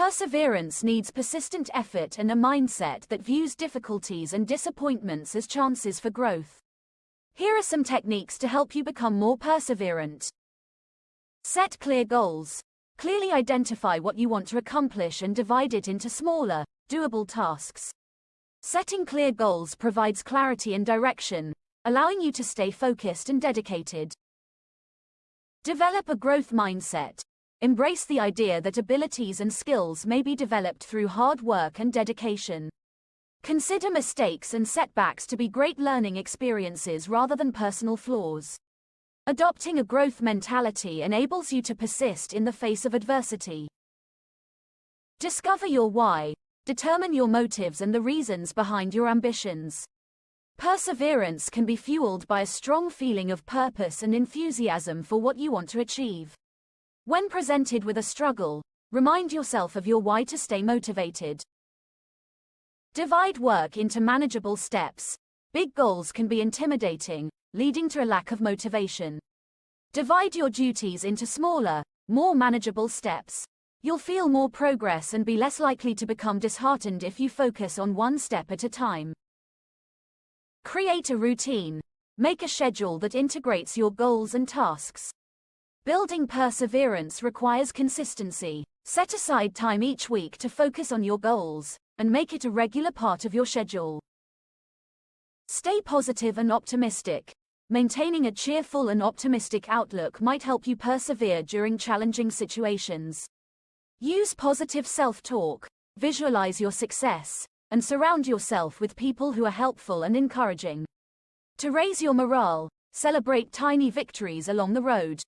Perseverance needs persistent effort and a mindset that views difficulties and disappointments as chances for growth. Here are some techniques to help you become more perseverant. Set clear goals. Clearly identify what you want to accomplish and divide it into smaller, doable tasks. Setting clear goals provides clarity and direction, allowing you to stay focused and dedicated. Develop a growth mindset. Embrace the idea that abilities and skills may be developed through hard work and dedication. Consider mistakes and setbacks to be great learning experiences rather than personal flaws. Adopting a growth mentality enables you to persist in the face of adversity. Discover your why. Determine your motives and the reasons behind your ambitions. Perseverance can be fueled by a strong feeling of purpose and enthusiasm for what you want to achieve. When presented with a struggle, remind yourself of your why to stay motivated. Divide work into manageable steps. Big goals can be intimidating, leading to a lack of motivation. Divide your duties into smaller, more manageable steps. You'll feel more progress and be less likely to become disheartened if you focus on one step at a time. Create a routine. Make a schedule that integrates your goals and tasks. Building perseverance requires consistency. Set aside time each week to focus on your goals, and make it a regular part of your schedule. Stay positive and optimistic. Maintaining a cheerful and optimistic outlook might help you persevere during challenging situations. Use positive self-talk, visualize your success, and surround yourself with people who are helpful and encouraging. To raise your morale, celebrate tiny victories along the road.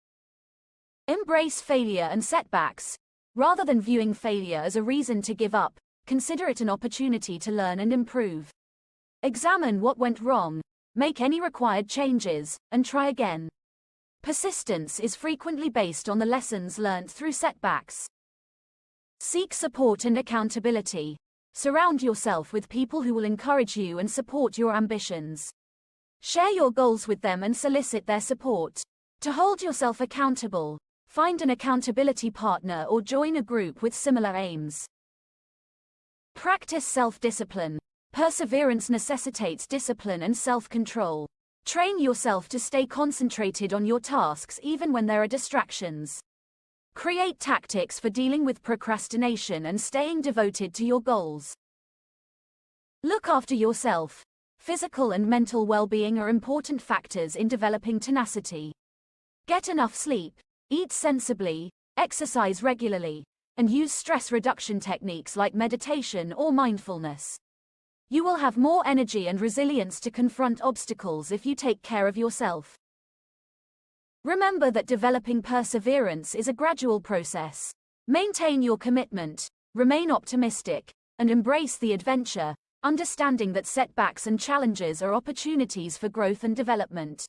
Embrace failure and setbacks. Rather than viewing failure as a reason to give up, consider it an opportunity to learn and improve. Examine what went wrong, make any required changes, and try again. Persistence is frequently based on the lessons learned through setbacks. Seek support and accountability. Surround yourself with people who will encourage you and support your ambitions. Share your goals with them and solicit their support. To hold yourself accountable, find an accountability partner or join a group with similar aims. Practice self-discipline. Perseverance necessitates discipline and self-control. Train yourself to stay concentrated on your tasks even when there are distractions. Create tactics for dealing with procrastination and staying devoted to your goals. Look after yourself. Physical and mental well-being are important factors in developing tenacity. Get enough sleep, eat sensibly, exercise regularly, and use stress reduction techniques like meditation or mindfulness. You will have more energy and resilience to confront obstacles if you take care of yourself. Remember that developing perseverance is a gradual process. Maintain your commitment, remain optimistic, and embrace the adventure, understanding that setbacks and challenges are opportunities for growth and development.